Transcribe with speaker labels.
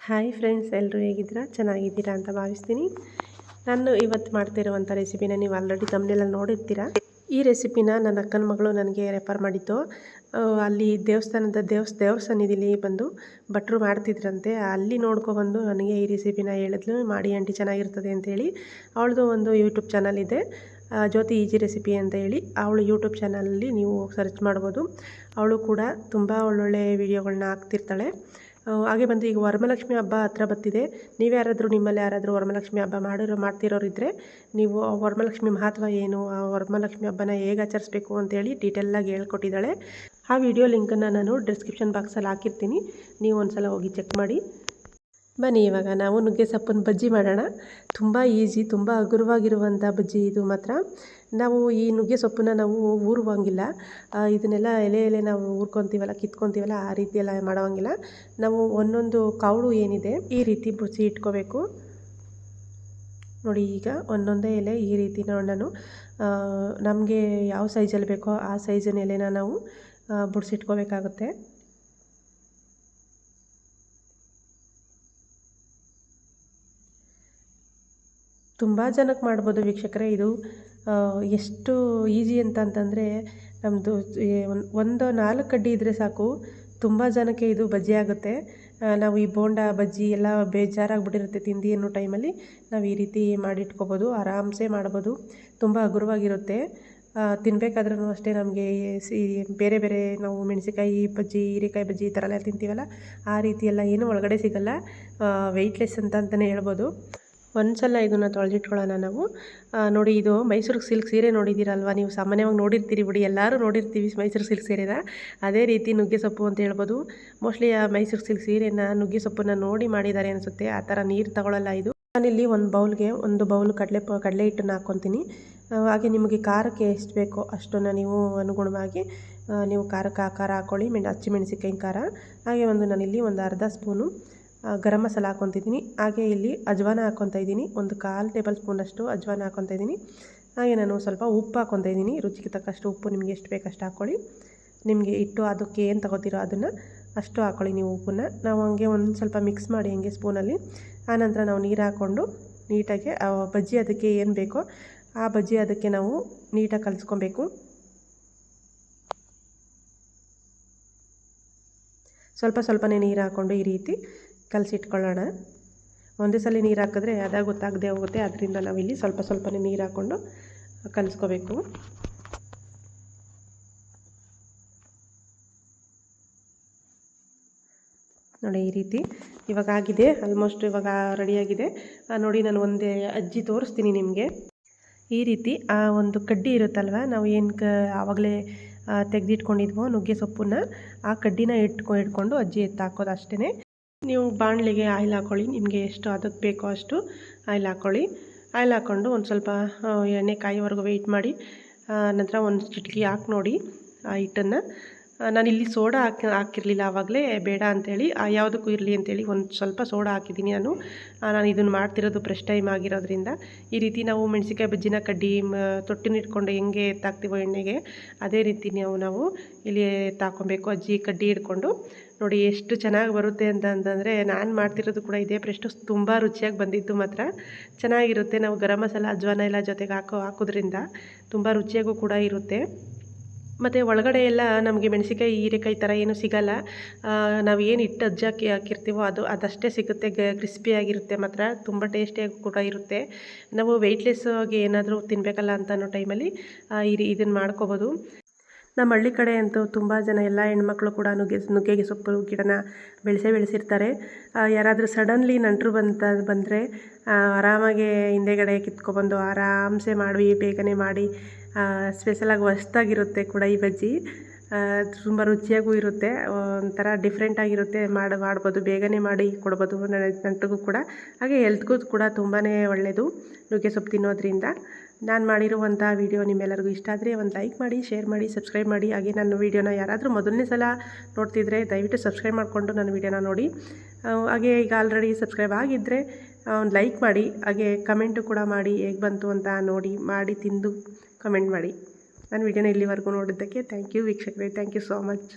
Speaker 1: Hi friends, ಎಲ್ಲರೂ ಹೇಗಿದ್ದೀರಾ? ಚೆನ್ನಾಗಿದ್ದೀರಾ ಅಂತ ಭಾವಿಸ್ತೀನಿ. ನಾನು ಇವತ್ತು ಮಾಡ್ತಿರುವಂಥ ರೆಸಿಪಿನ ನೀವು ಆಲ್ರೆಡಿ ತಮ್ಮನೆಲ್ಲ ನೋಡಿರ್ತೀರ. ಈ ರೆಸಿಪಿನ ನನ್ನ ಅಕ್ಕನ ಮಗಳು ನನಗೆ ರೆಫರ್ ಮಾಡಿದ್ದು. ಅಲ್ಲಿ ದೇವ್ರ ಸನ್ನಿಧಿಲಿ ಬಂದು ಭಟ್ರು ಮಾಡ್ತಿದ್ರಂತೆ. ಅಲ್ಲಿ ನೋಡ್ಕೊಬಂದು ನನಗೆ ಈ ರೆಸಿಪಿನ ಹೇಳಿದ್ಲು, ಮಾಡಿ ಆಂಟಿ ಚೆನ್ನಾಗಿರ್ತದೆ ಅಂತೇಳಿ. ಅವಳದು ಒಂದು ಯೂಟ್ಯೂಬ್ ಚಾನಲ್ ಇದೆ, ಜ್ಯೋತಿ ಈಜಿ ರೆಸಿಪಿ ಅಂತ ಹೇಳಿ. ಅವಳು ಯೂಟ್ಯೂಬ್ ಚಾನಲಲ್ಲಿ ನೀವು ಸರ್ಚ್ ಮಾಡ್ಬೋದು. ಅವಳು ಕೂಡ ತುಂಬ ಒಳ್ಳೊಳ್ಳೆ ವೀಡಿಯೋಗಳನ್ನ ಹಾಕ್ತಿರ್ತಾಳೆ. ಹಾಗೆ ಬಂದು ಈಗ ವರಮಹಾಲಕ್ಷ್ಮಿ ಹಬ್ಬ ಹತ್ರ ಬರ್ತಿದೆ. ನಿಮ್ಮಲ್ಲಿ ಯಾರಾದರೂ ವರಮಹಾಲಕ್ಷ್ಮಿ ಹಬ್ಬ ಮಾಡ್ತಿರೋರಿದ್ದರೆ ನೀವು ವರಮಹಾಲಕ್ಷ್ಮಿ ಮಹತ್ವ ಏನು, ಆ ವರಮಹಾಲಕ್ಷ್ಮಿ ಹಬ್ಬನ ಹೇಗೆ ಆಚರಿಸ್ಬೇಕು ಅಂತೇಳಿ ಡೀಟೇಲಾಗಿ ಹೇಳ್ಕೊಟ್ಟಿದ್ದಾಳೆ. ಆ ವಿಡಿಯೋ ಲಿಂಕನ್ನು ನಾನು ಡಿಸ್ಕ್ರಿಪ್ಷನ್ ಬಾಕ್ಸಲ್ಲಿ ಹಾಕಿರ್ತೀನಿ, ನೀವು ಒಂದು ಸಲ ಹೋಗಿ ಚೆಕ್ ಮಾಡಿ. ಬನ್ನಿ ಇವಾಗ ನಾವು ನುಗ್ಗೆ ಸೊಪ್ಪನ್ನು ಬಜ್ಜಿ ಮಾಡೋಣ. ತುಂಬ ಈಸಿ, ತುಂಬ ಹಗುರವಾಗಿರುವಂಥ ಬಜ್ಜಿ ಇದು ಮಾತ್ರ. ನಾವು ಈ ನುಗ್ಗೆ ಸೊಪ್ಪನ್ನ ನಾವು ಊರುವಂಗಿಲ್ಲ, ಇದನ್ನೆಲ್ಲ ಎಲೆ ನಾವು ಕಿತ್ಕೊತೀವಲ್ಲ, ಆ ರೀತಿ ಎಲ್ಲ ಮಾಡೋವಂಗಿಲ್ಲ. ನಾವು ಒಂದೊಂದು ಕಾಳು ಏನಿದೆ ಈ ರೀತಿ ಬುಚ್ಚಿ ಇಟ್ಕೋಬೇಕು. ನೋಡಿ, ಈಗ ಒಂದೊಂದೇ ಎಲೆ ಈ ರೀತಿ ನಾನು ನಮಗೆ ಯಾವ ಸೈಜಲ್ಲಿ ಬೇಕೋ ಆ ಸೈಜಿನ ಎಲೆನ ನಾವು ಬುಡ್ಸಿಟ್ಕೋಬೇಕಾಗುತ್ತೆ. ತುಂಬ ಜನಕ್ಕೆ ಮಾಡ್ಬೋದು ವೀಕ್ಷಕರೇ. ಇದು ಎಷ್ಟು ಈಸಿ ಅಂತಂತಂದರೆ, ನಮ್ಮದು ಒಂದು 4 ಕಡ್ಡಿ ಇದ್ದರೆ ಸಾಕು, ತುಂಬ ಜನಕ್ಕೆ ಇದು ಬಜ್ಜಿ ಆಗುತ್ತೆ. ನಾವು ಈ ಬೋಂಡ ಬಜ್ಜಿ ಎಲ್ಲ ಬೇಜಾರಾಗಿಬಿಟ್ಟಿರುತ್ತೆ ತಿಂದು ಅನ್ನೋ ಟೈಮಲ್ಲಿ ನಾವು ಈ ರೀತಿ ಮಾಡಿಟ್ಕೋಬೋದು, ಆರಾಮ್ಸೆ ಮಾಡ್ಬೋದು. ತುಂಬ ಹಗುರವಾಗಿರುತ್ತೆ. ತಿನ್ನಬೇಕಾದ್ರೂ ಅಷ್ಟೇ ನಮಗೆ ಬೇರೆ ಬೇರೆ ನಾವು ಮೆಣಸಿಕಾಯಿ ಬಜ್ಜಿ, ಹೀರೆಕಾಯಿ ಬಜ್ಜಿ ಈ ಥರ ಎಲ್ಲ ತಿಂತೀವಲ್ಲ, ಆ ರೀತಿ ಎಲ್ಲ ಏನು ಒಳಗಡೆ ಸಿಗೋಲ್ಲ. ವೆಯ್ಟ್ಲೆಸ್ ಅಂತಲೇ ಹೇಳ್ಬೋದು. ಒಂದು ಸಲ ಇದನ್ನು ತೊಳೆದಿಟ್ಕೊಳ್ಳೋಣ ನಾವು. ನೋಡಿ, ಇದು ಮೈಸೂರು ಸಿಲ್ಕ್ ಸೀರೆ ನೋಡಿದ್ದೀರಲ್ವ ನೀವು? ಸಾಮಾನ್ಯವಾಗಿ ನೋಡಿರ್ತೀರಿ ಬಿಡಿ, ಎಲ್ಲರೂ ನೋಡಿರ್ತೀವಿ ಮೈಸೂರು ಸಿಲ್ಕ್ ಸೀರೆನ. ಅದೇ ರೀತಿ ನುಗ್ಗೆ ಸೊಪ್ಪು ಅಂತ ಹೇಳ್ಬೋದು. ಮೋಸ್ಟ್ಲಿ ಆ ಮೈಸೂರು ಸಿಲ್ಕ್ ಸೀರೆನ ನುಗ್ಗೆ ಸೊಪ್ಪನ್ನು ನೋಡಿ ಮಾಡಿದ್ದಾರೆ ಅನಿಸುತ್ತೆ. ಆ ಥರ ನೀರು ತಗೊಳ್ಳಲ್ಲ ಇದು. ನಾನಿಲ್ಲಿ ಒಂದು ಬೌಲ್ ಕಡಲೆ ಹಿಟ್ಟನ್ನು ಹಾಕ್ಕೊತೀನಿ. ಹಾಗೆ ನಿಮಗೆ ಖಾರಕ್ಕೆ ಎಷ್ಟು ಬೇಕೋ ಅಷ್ಟನ್ನು ನೀವು ಅನುಗುಣವಾಗಿ ನೀವು ಖಾರ ಹಾಕ್ಕೊಳ್ಳಿ. ಹಸಿಮೆಣಸಿಕಾಯಿ ಖಾರ. ಹಾಗೆ ನಾನಿಲ್ಲಿ ಒಂದು ಅರ್ಧ ಸ್ಪೂನು ಗರಂ ಮಸಾಲ ಹಾಕ್ಕೊತಿದ್ದೀನಿ. ಹಾಗೆ ಇಲ್ಲಿ ಅಜ್ವಾನ ಹಾಕ್ಕೊತಾ ಇದ್ದೀನಿ, ಒಂದು 1/4 ಟೇಬಲ್ ಸ್ಪೂನಷ್ಟು ಅಜ್ವಾನ ಹಾಕ್ಕೊತಾ ಇದ್ದೀನಿ. ಹಾಗೆ ನಾನು ಸ್ವಲ್ಪ ಉಪ್ಪು ಹಾಕ್ಕೊತಾ ಇದ್ದೀನಿ, ರುಚಿಗೆ ತಕ್ಕಷ್ಟು ಉಪ್ಪು. ನಿಮಗೆ ಎಷ್ಟು ಬೇಕಷ್ಟು ಹಾಕ್ಕೊಳ್ಳಿ. ನಿಮಗೆ ಹಿಟ್ಟು ಅದಕ್ಕೆ ಏನು ತಗೋತೀರೋ ಅದನ್ನು ಅಷ್ಟು ಹಾಕ್ಕೊಳ್ಳಿ ನೀವು ಉಪ್ಪನ್ನ. ನಾವು ಹಂಗೆ ಒಂದು ಸ್ವಲ್ಪ ಮಿಕ್ಸ್ ಮಾಡಿ ಹಂಗೆ ಸ್ಪೂನಲ್ಲಿ. ಆನಂತರ ನಾವು ನೀರು ಹಾಕ್ಕೊಂಡು ನೀಟಾಗಿ ಬಜ್ಜಿ ಅದಕ್ಕೆ ಏನು ಬೇಕೋ ಆ ಬಜ್ಜಿ ಅದಕ್ಕೆ ನಾವು ನೀಟಾಗಿ ಕಲಿಸ್ಕೊಬೇಕು. ಸ್ವಲ್ಪನೇ ನೀರು ಹಾಕ್ಕೊಂಡು ಈ ರೀತಿ ಕಲಸಿಟ್ಕೊಳ್ಳೋಣ. ಒಂದೇ ಸಲ ನೀರು ಹಾಕಿದ್ರೆ ಅದಾಗ ಗೊತ್ತಾಗದೆ ಹೋಗುತ್ತೆ. ಅದರಿಂದ ನಾವಿಲ್ಲಿ ಸ್ವಲ್ಪನೇ ನೀರು ಹಾಕ್ಕೊಂಡು ಕಲಿಸ್ಕೋಬೇಕು. ನೋಡಿ, ಈ ರೀತಿ ಇವಾಗ ಆಗಿದೆ. ಆಲ್ಮೋಸ್ಟ್ ಇವಾಗ ರೆಡಿಯಾಗಿದೆ. ನೋಡಿ, ನಾನು ಒಂದೇ ಅಜ್ಜಿ ತೋರಿಸ್ತೀನಿ ನಿಮಗೆ. ಈ ರೀತಿ ಆ ಒಂದು ಕಡ್ಡಿ ಇರುತ್ತಲ್ವ, ನಾವು ಏನು ಆವಾಗಲೇ ತೆಗೆದಿಟ್ಕೊಂಡಿದ್ವೋ ನುಗ್ಗೆ ಸೊಪ್ಪನ್ನ, ಆ ಕಡ್ಡಿನ ಇಟ್ಕೊಂಡು ಅಜ್ಜಿ ಹಾಕೋದು ಅಷ್ಟೇ. ನೀವು ಬಾಣಲಿಗೆ ಆಯಿಲ್ ಹಾಕ್ಕೊಳ್ಳಿ. ನಿಮಗೆ ಎಷ್ಟು ಅದಕ್ಕೆ ಬೇಕೋ ಅಷ್ಟು ಆಯಿಲ್ ಹಾಕ್ಕೊಳ್ಳಿ. ಆಯಿಲ್ ಹಾಕ್ಕೊಂಡು ಒಂದು ಸ್ವಲ್ಪ ಎಣ್ಣೆ ಕಾಯೋವರೆಗೂ ವೆಯ್ಟ್ ಮಾಡಿ. ನಂತರ ಒಂದು ಚಿಟಿಕೆ ಹಾಕಿ ನೋಡಿ ಆ ಹಿಟ್ಟನ್ನು. ನಾನಿಲ್ಲಿ ಸೋಡಾ ಹಾಕಿರಲಿಲ್ಲ ಆವಾಗಲೇ, ಬೇಡ ಅಂಥೇಳಿ, ಯಾವುದಕ್ಕೂ ಇರಲಿ ಅಂಥೇಳಿ ಒಂದು ಸ್ವಲ್ಪ ಸೋಡಾ ಹಾಕಿದ್ದೀನಿ ನಾನು ಇದನ್ನು ಮಾಡ್ತಿರೋದು ಫ್ರೆಶ್ ಟೈಮ್ ಆಗಿರೋದ್ರಿಂದ. ಈ ರೀತಿ ನಾವು ಮೆಣಸಿಕಾಯಿ ಬಜ್ಜಿನ ಕಡ್ಡಿ ತೊಟ್ಟಿನಿಟ್ಕೊಂಡು ಹೆಂಗೆ ಎತ್ತಾಕ್ತೀವೋ ಎಣ್ಣೆಗೆ, ಅದೇ ರೀತಿ ನಾವು ಇಲ್ಲಿ ಎತ್ತಾಕೊಬೇಕು. ಅಜ್ಜಿ ಕಡ್ಡಿ ಹಿಡ್ಕೊಂಡು ನೋಡಿ ಎಷ್ಟು ಚೆನ್ನಾಗಿ ಬರುತ್ತೆ ಅಂತಂದರೆ, ನಾನು ಮಾಡ್ತಿರೋದು ಕೂಡ ಇದೇ ಫ್ರೆಶ್ಟು. ತುಂಬ ರುಚಿಯಾಗಿ ಬಂದಿದ್ದು ಮಾತ್ರ ಚೆನ್ನಾಗಿರುತ್ತೆ. ನಾವು ಗರಂ ಮಸಾಲ ಅಜ್ವಾನ ಎಲ್ಲ ಜೊತೆಗೆ ಹಾಕೋದ್ರಿಂದ ತುಂಬ ರುಚಿಯಾಗೂ ಕೂಡ ಇರುತ್ತೆ. ಮತ್ತು ಒಳಗಡೆ ಎಲ್ಲ ನಮಗೆ ಮೆಣಸಿಕಾಯಿ ಹೀರೆಕಾಯಿ ಥರ ಏನೂ ಸಿಗೋಲ್ಲ. ನಾವು ಏನು ಹಿಟ್ಟು ಹಾಕಿರ್ತೀವೋ ಅದಷ್ಟೇ ಸಿಗುತ್ತೆ. ಕ್ರಿಸ್ಪಿಯಾಗಿರುತ್ತೆ ಮಾತ್ರ, ತುಂಬ ಟೇಸ್ಟಿಯಾಗಿ ಕೂಡ ಇರುತ್ತೆ. ನಾವು ವೆಯ್ಟ್ಲೆಸ್ ಆಗಿ ಏನಾದರೂ ತಿನ್ನಬೇಕಲ್ಲ ಅಂತ ಅನ್ನೋ ಟೈಮಲ್ಲಿ ಇದನ್ನು ಮಾಡ್ಕೋಬೋದು. ನಮ್ಮ ಹಳ್ಳಿ ಕಡೆ ಅಂತೂ ತುಂಬ ಜನ, ಎಲ್ಲ ಹೆಣ್ಮಕ್ಳು ಕೂಡ ನುಗ್ಗೆ ಸೊಪ್ಪು ಗಿಡನ ಬೆಳೆಸಿರ್ತಾರೆ. ಯಾರಾದರೂ ಸಡನ್ಲಿ ನೆಂಟರು ಬಂದರೆ ಆರಾಮಾಗಿ ಹಿಂದೆಗಡೆ ಕಿತ್ಕೊಬಂದು ಆರಾಮ್ಸೆ ಬೇಗನೆ ಮಾಡಿ ಸ್ಪೆಷಲಾಗಿ ಹೊಸ್ದಾಗಿರುತ್ತೆ ಕೂಡ ಈ ಬಜ್ಜಿ. ತುಂಬ ರುಚಿಯಾಗೂ ಇರುತ್ತೆ, ಒಂಥರ ಡಿಫ್ರೆಂಟಾಗಿರುತ್ತೆ. ಮಾಡ್ಬೋದು, ಬೇಗನೆ ಮಾಡಿ ಕೊಡ್ಬೋದು ನೆಂಟರಿಗೂ ಕೂಡ. ಹಾಗೆ ಹೆಲ್ತ್ಗೂ ಕೂಡ ತುಂಬಾ ಒಳ್ಳೆಯದು ನುಗ್ಗೆ ಸೊಪ್ಪು ತಿನ್ನೋದ್ರಿಂದ. ನಾನು ಮಾಡಿರುವಂಥ ವಿಡಿಯೋ ನಿಮ್ಮೆಲ್ಲರಿಗೂ ಇಷ್ಟ ಆದರೆ ಒಂದು ಲೈಕ್ ಮಾಡಿ, ಶೇರ್ ಮಾಡಿ, ಸಬ್ಸ್ಕ್ರೈಬ್ ಮಾಡಿ. ಹಾಗೆ ನನ್ನ ವೀಡಿಯೋನ ಯಾರಾದರೂ ಮೊದಲನೇ ಸಲ ನೋಡ್ತಿದ್ರೆ ದಯವಿಟ್ಟು ಸಬ್ಸ್ಕ್ರೈಬ್ ಮಾಡಿಕೊಂಡು ನನ್ನ ವೀಡಿಯೋನ ನೋಡಿ. ಹಾಗೆ ಈಗ ಆಲ್ರೆಡಿ ಸಬ್ಸ್ಕ್ರೈಬ್ ಆಗಿದ್ದರೆ ಒಂದು ಲೈಕ್ ಮಾಡಿ. ಹಾಗೆ ಕಮೆಂಟು ಕೂಡ ಮಾಡಿ, ಹೇಗೆ ಬಂತು ಅಂತ ಮಾಡಿ ತಿಂದು ಕಮೆಂಟ್ ಮಾಡಿ. ನನ್ನ ವೀಡಿಯೋನ ಇಲ್ಲಿವರೆಗೂ ನೋಡಿದ್ದಕ್ಕೆ ಥ್ಯಾಂಕ್ ಯು ವೀಕ್ಷಕರೇ. Thank you so much.